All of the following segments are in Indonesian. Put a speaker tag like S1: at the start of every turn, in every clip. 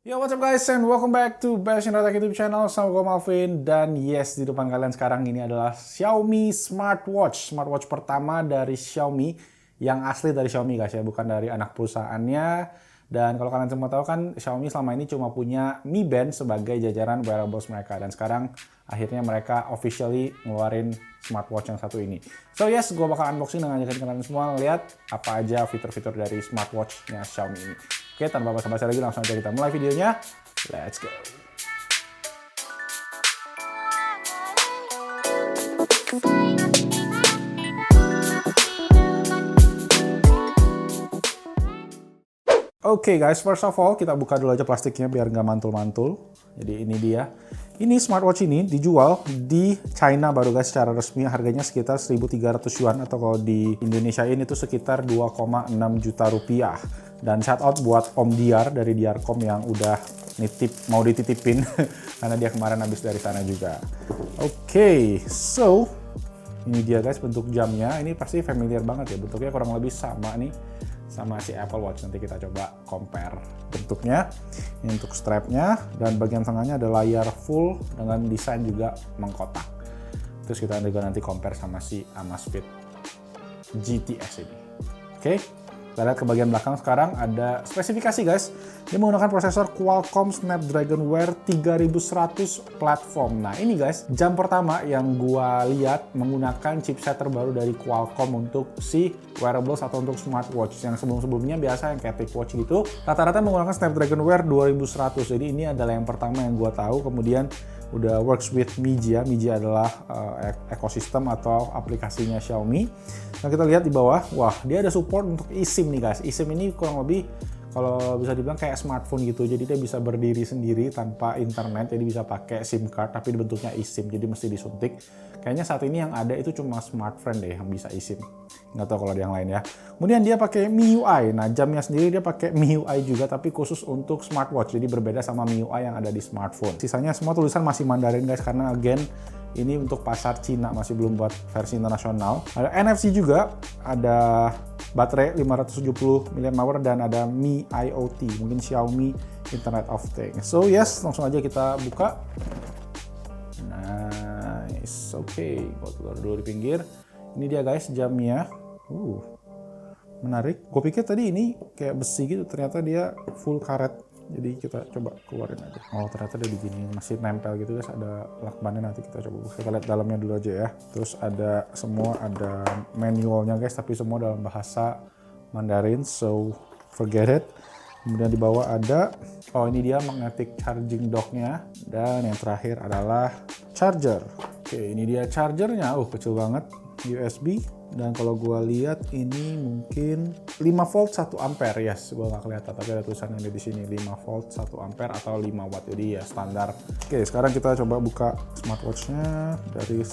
S1: Yo, what's up guys, and welcome back to Bash Tech YouTube channel. Sama gue Malvin, dan yes, di depan kalian sekarang ini adalah Xiaomi Smartwatch. Smartwatch pertama dari Xiaomi, yang asli dari Xiaomi guys ya, bukan dari anak perusahaannya. Dan kalau kalian semua tahu kan, Xiaomi selama ini cuma punya Mi Band sebagai jajaran wearables mereka. Dan sekarang akhirnya mereka officially ngeluarin smartwatch yang satu ini. So yes, gue bakal unboxing dan ngajakin kalian semua ngeliat apa aja fitur-fitur dari smartwatch-nya Xiaomi ini. Oke, tanpa basa-basi lagi langsung aja kita mulai videonya. Let's go! Oke guys, first of all kita buka dulu aja plastiknya biar nggak mantul-mantul. Jadi ini dia. Ini smartwatch ini dijual di China baru guys, secara resmi harganya sekitar 1.300 yuan, atau kalau di Indonesia ini tuh sekitar 2,6 juta rupiah. Dan shout out buat Om Diar dari Diarcom yang udah mau dititipin karena dia kemarin habis dari sana juga. Oke, so ini dia guys bentuk jamnya. Ini pasti familiar banget ya, bentuknya kurang lebih sama nih sama si Apple Watch. Nanti kita coba compare bentuknya. Ini untuk strapnya, dan bagian tengahnya ada layar full dengan desain juga mengkotak. Terus kita juga nanti compare sama si Amazfit GTS ini. Oke, kita lihat ke bagian belakang sekarang. Ada spesifikasi guys. Dia menggunakan prosesor Qualcomm Snapdragon Wear 3100 platform. Nah ini guys, jam pertama yang gua lihat menggunakan chipset terbaru dari Qualcomm untuk si wearables atau untuk smartwatch. Yang sebelum-sebelumnya biasa yang kayak TicWatch gitu, rata-rata menggunakan Snapdragon Wear 2100. Jadi ini adalah yang pertama yang gua tahu. Kemudian udah works with Mijia. Mijia adalah ekosistem atau aplikasinya Xiaomi. Nah kita lihat di bawah, wah dia ada support untuk eSIM nih guys. eSIM ini kurang lebih kalau bisa dibilang kayak smartphone gitu, jadi dia bisa berdiri sendiri tanpa internet, jadi bisa pakai SIM card tapi bentuknya eSIM, jadi mesti disuntik. Kayaknya saat ini yang ada itu cuma smartphone deh yang bisa eSIM, nggak tahu kalau ada yang lain ya. Kemudian dia pakai MIUI, nah jamnya sendiri dia pakai MIUI juga tapi khusus untuk smartwatch, jadi berbeda sama MIUI yang ada di smartphone. Sisanya semua tulisan masih Mandarin guys, karena again ini untuk pasar Cina, masih belum buat versi internasional. Ada NFC juga, ada baterai 570 mAh, dan ada Mi IoT, mungkin Xiaomi Internet of Things. So yes, langsung aja kita buka. Nice, oke, gua taruh dulu di pinggir. Ini dia guys jamnya. Menarik. Gue pikir tadi ini kayak besi gitu, ternyata dia full karet. Jadi kita coba keluarin aja. Oh ternyata dia begini, masih nempel gitu guys, ada lakbannya. Nanti kita coba buka. Kita lihat dalamnya dulu aja ya. Terus ada manualnya guys, tapi semua dalam bahasa Mandarin, so forget it. Kemudian di bawah ada, oh ini dia magnetic charging docknya. Dan yang terakhir adalah charger. Oke, ini dia chargernya. Kecil banget, USB. Dan kalau gue lihat ini mungkin 5 volt 1 ampere, yes, gue nggak kelihatan tapi ada tulisannya di sini 5 volt 1 ampere atau 5 watt, jadi ya standar. Oke, sekarang kita coba buka smartwatchnya dari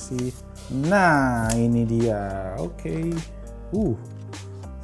S1: nah ini dia. Oke.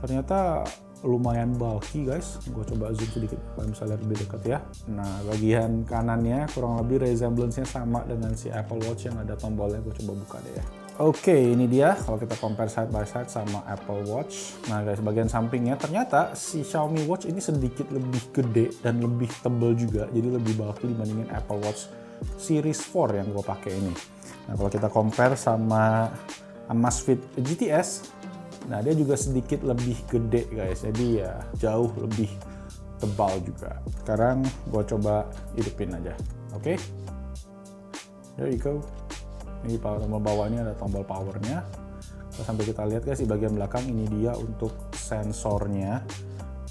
S1: Ternyata lumayan bulky guys. Gue coba zoom sedikit, kalian bisa lihat lebih dekat ya. Nah bagian kanannya kurang lebih resemblance-nya sama dengan si Apple Watch yang ada tombolnya. Gue coba buka deh ya. Oke, ini dia kalau kita compare side by side sama Apple Watch. Nah guys, bagian sampingnya ternyata si Xiaomi Watch ini sedikit lebih gede dan lebih tebal juga. Jadi lebih bulky dibandingin Apple Watch Series 4 yang gue pakai ini. Nah kalau kita compare sama Amazfit GTS, nah dia juga sedikit lebih gede guys. Jadi ya jauh lebih tebal juga. Sekarang gue coba hidupin aja. Oke, there you go. Ini tombol bawah ini ada tombol powernya. Sampai kita lihat guys di bagian belakang, ini dia untuk sensornya.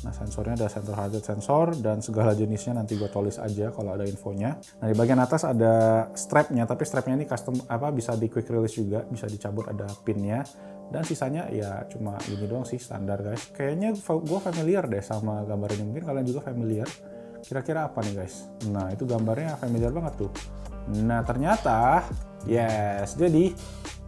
S1: Nah sensornya ada sensor heart rate sensor dan segala jenisnya, nanti gue tulis aja kalau ada infonya. Nah di bagian atas ada strapnya, tapi strapnya ini custom bisa di quick release juga, bisa dicabut, ada pinnya. Dan sisanya ya cuma gini doang sih, standar guys. Kayaknya gue familiar deh sama gambarnya, mungkin kalian juga familiar. Kira-kira apa nih guys? Nah itu gambarnya familiar banget tuh. Nah ternyata yes, jadi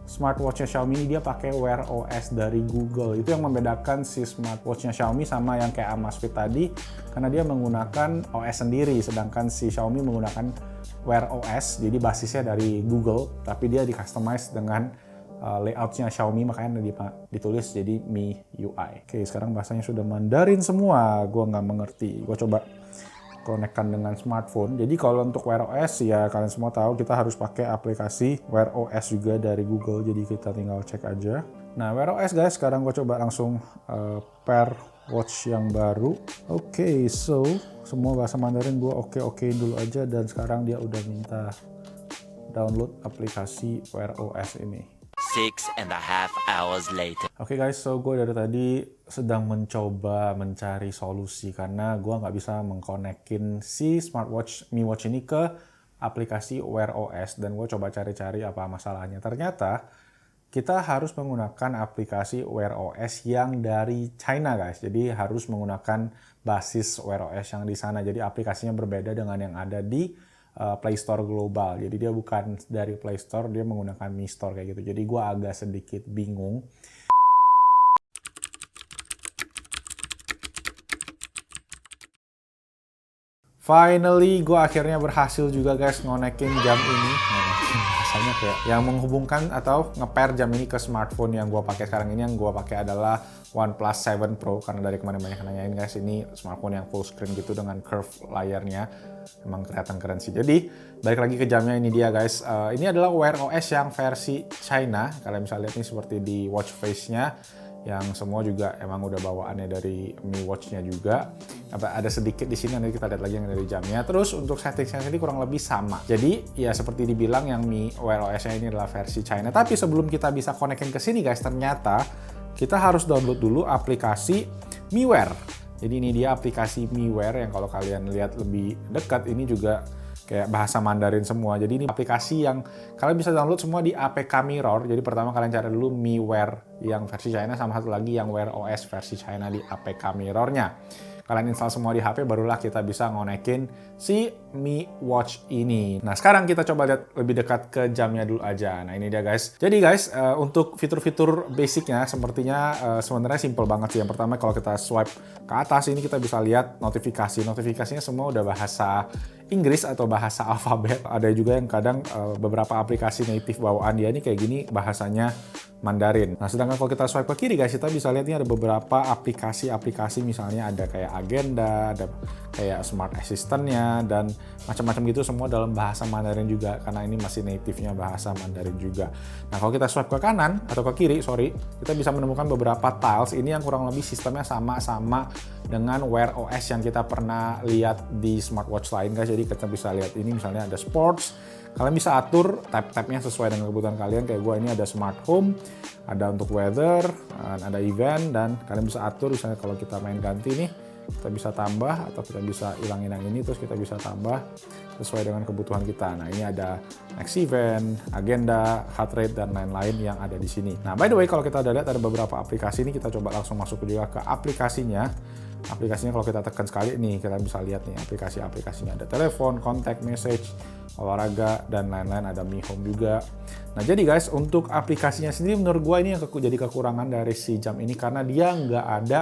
S1: smartwatch-nya Xiaomi ini dia pakai Wear OS dari Google. Itu yang membedakan si smartwatch-nya Xiaomi sama yang kayak Amazfit tadi, karena dia menggunakan OS sendiri, sedangkan si Xiaomi menggunakan Wear OS, jadi basisnya dari Google, tapi dia di-customize dengan layout-nya Xiaomi, makanya ditulis jadi MIUI. Oke, sekarang bahasanya sudah Mandarin semua, gue nggak mengerti. Gue coba konekkan dengan smartphone. Jadi kalau untuk Wear OS ya kalian semua tahu kita harus pakai aplikasi Wear OS juga dari Google. Jadi kita tinggal cek aja. Nah, Wear OS guys, sekarang gue coba langsung pair watch yang baru. Oke, so semua bahasa Mandarin gue okein dulu aja, dan sekarang dia udah minta download aplikasi Wear OS ini.
S2: 6.5 hours later.
S1: Oke guys, so gue dari tadi sedang mencoba mencari solusi karena gue nggak bisa mengkonekin si smartwatch Mi Watch ini ke aplikasi Wear OS, dan gue coba cari-cari apa masalahnya. Ternyata kita harus menggunakan aplikasi Wear OS yang dari China guys. Jadi harus menggunakan basis Wear OS yang di sana. Jadi aplikasinya berbeda dengan yang ada di Play Store global. Jadi dia bukan dari Play Store, dia menggunakan Mi Store kayak gitu. Jadi gue agak sedikit bingung. Finally, gue akhirnya berhasil juga guys ngonekin jam ini. Rasanya kayak yang menghubungkan atau nge-pair jam ini ke smartphone yang gue pakai sekarang ini. Yang gue pakai adalah OnePlus 7 Pro, karena dari kemarin banyak nanyain guys, ini smartphone yang full screen gitu dengan curve layarnya. Emang kelihatan keren sih. Jadi balik lagi ke jamnya, ini dia guys. Ini adalah Wear OS yang versi China. Kalian bisa lihat nih seperti di watch face-nya, yang semua juga emang udah bawaannya dari Mi Watch-nya juga. Ada sedikit di sini, nanti kita lihat lagi yang dari jamnya. Terus untuk setting-nya sendiri kurang lebih sama. Jadi ya seperti dibilang yang Mi Wear OS-nya ini adalah versi China. Tapi sebelum kita bisa konekin ke sini guys, ternyata kita harus download dulu aplikasi MiWear. Jadi ini dia aplikasi MiWear yang kalau kalian lihat lebih dekat ini juga kayak bahasa Mandarin semua. Jadi ini aplikasi yang kalian bisa download semua di APK Mirror. Jadi pertama kalian cari dulu MiWear yang versi China, sama satu lagi yang Wear OS versi China di APK Mirror-nya. Kalian install semua di HP, barulah kita bisa ngonekin si Mi Watch ini. Nah, sekarang kita coba lihat lebih dekat ke jamnya dulu aja. Nah, ini dia guys. Jadi guys, untuk fitur-fitur basicnya sepertinya sebenarnya simple banget sih. Yang pertama, kalau kita swipe ke atas ini kita bisa lihat notifikasi. Notifikasinya semua udah bahasa Inggris atau bahasa alfabet. Ada juga yang kadang beberapa aplikasi native bawaan dia ini kayak gini bahasanya Mandarin. Nah, sedangkan kalau kita swipe ke kiri guys, kita bisa lihat ini ada beberapa aplikasi-aplikasi, misalnya ada kayak agenda, ada kayak smart assistant-nya, dan macam-macam gitu semua dalam bahasa Mandarin juga, karena ini masih native-nya bahasa Mandarin juga. Nah, kalau kita swipe ke kanan atau ke kiri, kita bisa menemukan beberapa tiles ini yang kurang lebih sistemnya sama-sama dengan Wear OS yang kita pernah lihat di smartwatch lain guys. Jadi kita bisa lihat ini misalnya ada sports. Kalian bisa atur tab-tabnya sesuai dengan kebutuhan kalian. Kayak gue ini ada smart home, ada untuk weather, ada event, dan kalian bisa atur misalnya kalau kita main ganti nih, kita bisa tambah atau kita bisa hilangin yang ini, terus kita bisa tambah sesuai dengan kebutuhan kita. Nah, ini ada next event, agenda, heart rate, dan lain-lain yang ada di sini. Nah, by the way, kalau kita udah lihat ada beberapa aplikasi ini, kita coba langsung masuk juga ke aplikasinya. Aplikasinya kalau kita tekan sekali nih, kita bisa lihat nih aplikasi-aplikasinya. Ada telepon, kontak, message, olahraga, dan lain-lain. Ada Mi Home juga. Nah, jadi guys, untuk aplikasinya sendiri menurut gue ini yang jadi kekurangan dari si jam ini, karena dia nggak ada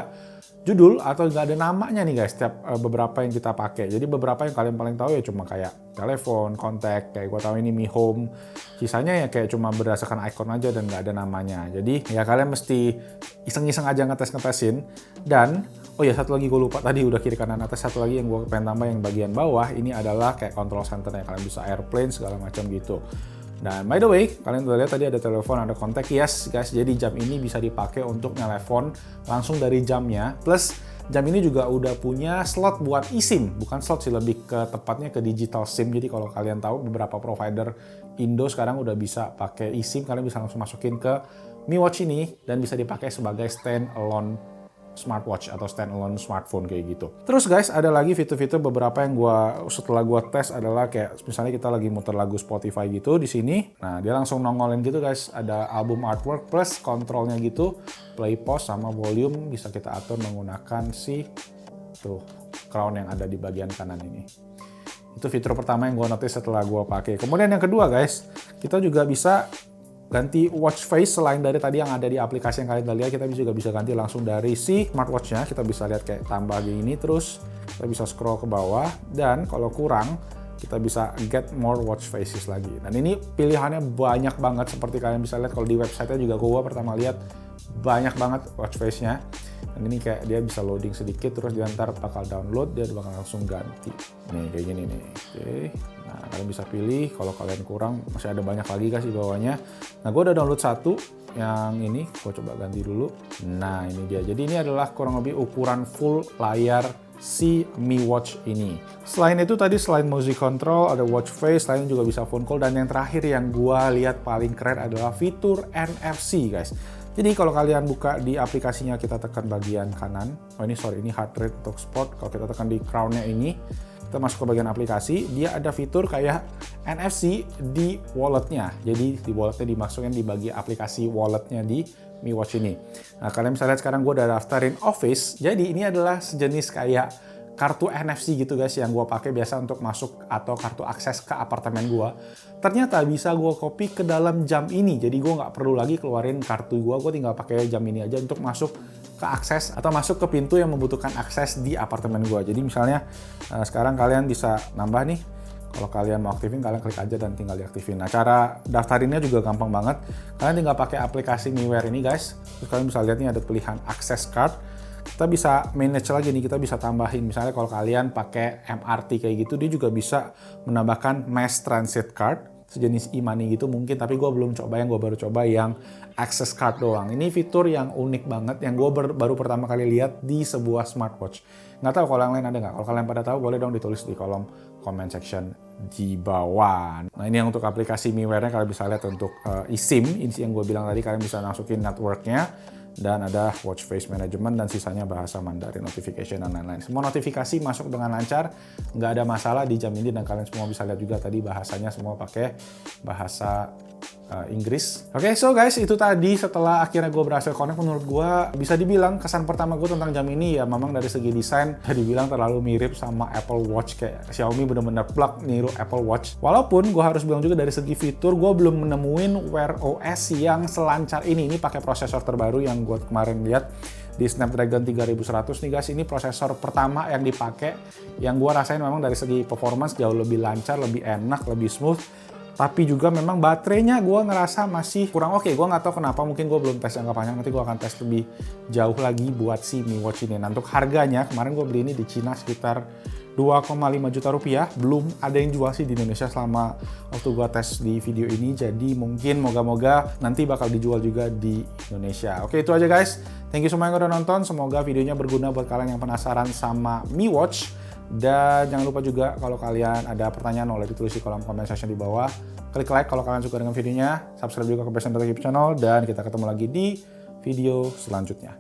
S1: judul atau nggak ada namanya nih guys, setiap beberapa yang kita pakai. Jadi beberapa yang kalian paling tahu ya cuma kayak telepon, kontak, kayak gue tahu ini Mi Home. Sisanya ya kayak cuma berdasarkan icon aja dan nggak ada namanya. Jadi ya kalian mesti iseng-iseng aja ngetes-ngetesin. Dan oh ya, satu lagi gue lupa tadi, udah kiri kanan atas, satu lagi yang gue pengen tambah yang bagian bawah ini adalah kayak control centernya, kalian bisa airplane segala macam gitu. Dan by the way, kalian udah lihat tadi ada telepon, ada kontak. Yes guys, jadi jam ini bisa dipakai untuk telepon langsung dari jamnya. Plus jam ini juga udah punya slot buat eSIM, bukan slot sih, lebih ke tepatnya ke digital SIM. Jadi kalau kalian tahu beberapa provider Indo sekarang udah bisa pakai eSIM, kalian bisa langsung masukin ke Mi Watch ini dan bisa dipakai sebagai standalone smartwatch atau standalone smartphone kayak gitu. Terus guys, ada lagi fitur-fitur beberapa yang setelah gua tes adalah kayak misalnya kita lagi muter lagu Spotify gitu di sini. Nah, dia langsung nongolin gitu guys, ada album artwork plus kontrolnya gitu, play, pause, sama volume bisa kita atur menggunakan si crown yang ada di bagian kanan ini. Itu fitur pertama yang gua notice setelah gua pakai. Kemudian yang kedua guys, kita juga bisa ganti watch face. Selain dari tadi yang ada di aplikasi yang kalian lihat, kita juga bisa ganti langsung dari si smartwatch-nya. Kita bisa lihat kayak tambah gini, terus kita bisa scroll ke bawah, dan kalau kurang kita bisa get more watch faces lagi. Dan ini pilihannya banyak banget, seperti kalian bisa lihat kalau di website-nya juga gua pertama lihat banyak banget watch face-nya. Dan Ini kayak dia bisa loading sedikit, terus dia ntar bakal download, dia bakal langsung ganti. Nih kayak gini nih. Oke. Nah kalian bisa pilih, kalau kalian kurang masih ada banyak lagi guys di bawahnya. Nah gue udah download satu, yang ini gue coba ganti dulu. Nah ini dia. Jadi ini adalah kurang lebih ukuran full layar si Mi Watch ini. Selain itu tadi, selain music control, ada watch face, lain juga bisa phone call, dan yang terakhir yang gua lihat paling keren adalah fitur NFC guys. Jadi kalau kalian buka di aplikasinya, kita tekan bagian kanan. Oh ini sorry, ini heart rate untuk spot. Kalau kita tekan di crown-nya ini, kita masuk ke bagian aplikasi, dia ada fitur kayak NFC di walletnya. Jadi di walletnya dimasukin di bagian aplikasi walletnya di Mi Watch ini. Nah kalian bisa lihat sekarang gue udah daftarin Office. Jadi ini adalah sejenis kayak kartu NFC gitu guys, yang gue pakai biasa untuk masuk atau kartu akses ke apartemen gue. Ternyata bisa gue copy ke dalam jam ini. Jadi gue nggak perlu lagi keluarin kartu gue tinggal pakai jam ini aja untuk masuk ke akses atau masuk ke pintu yang membutuhkan akses di apartemen gue. Jadi misalnya sekarang kalian bisa nambah nih. Kalau kalian mau aktifin, kalian klik aja dan tinggal diaktifin. Nah, cara daftarinnya juga gampang banget. Kalian tinggal pakai aplikasi MiWare ini, guys. Terus kalian bisa lihat nih ada pilihan access card. Kita bisa manage lagi nih, kita bisa tambahin. Misalnya kalau kalian pakai MRT kayak gitu, dia juga bisa menambahkan mass transit card. Sejenis e-money gitu mungkin, tapi gue belum coba, yang gue baru coba yang access card doang. Ini fitur yang unik banget, yang gue baru pertama kali lihat di sebuah smartwatch. Nggak tahu kalau yang lain ada nggak? Kalau kalian pada tahu, boleh dong ditulis di kolom comment section di bawah. Nah ini yang untuk aplikasi MiWare-nya, kalian bisa lihat untuk eSIM, ini yang gue bilang tadi, kalian bisa masukin network-nya, dan ada watch face management, dan sisanya bahasa Mandarin, notification, dan lain-lain. Semua notifikasi masuk dengan lancar, nggak ada masalah di jam ini, dan kalian semua bisa lihat juga tadi bahasanya semua pakai bahasa Inggris. Oke, so guys, itu tadi setelah akhirnya gue berhasil connect, menurut gue bisa dibilang kesan pertama gue tentang jam ini ya memang dari segi desain dibilang terlalu mirip sama Apple Watch, kayak Xiaomi bener-bener plug niru Apple Watch. Walaupun gue harus bilang juga dari segi fitur gue belum menemuin Wear OS yang selancar ini. Ini pakai prosesor terbaru yang gue kemarin lihat di Snapdragon 3100 nih guys. Ini prosesor pertama yang dipakai, yang gue rasain memang dari segi performance jauh lebih lancar, lebih enak, lebih smooth. Tapi juga memang baterainya gue ngerasa masih kurang oke. Gue nggak tahu kenapa, mungkin gue belum tes jangka panjang. Nanti gue akan tes lebih jauh lagi buat si Mi Watch ini. Nah untuk harganya, kemarin gue beli ini di Cina sekitar 2,5 juta rupiah. Belum ada yang jual sih di Indonesia selama waktu gue tes di video ini. Jadi mungkin moga-moga nanti bakal dijual juga di Indonesia. Oke, itu aja guys. Thank you semua yang udah nonton. Semoga videonya berguna buat kalian yang penasaran sama Mi Watch. Dan jangan lupa juga kalau kalian ada pertanyaan, boleh ditulis di kolom comment section di bawah. Klik like kalau kalian suka dengan videonya. Subscribe juga ke Best YouTube channel. Dan kita ketemu lagi di video selanjutnya.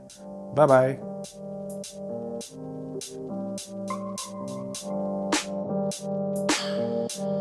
S1: Bye-bye.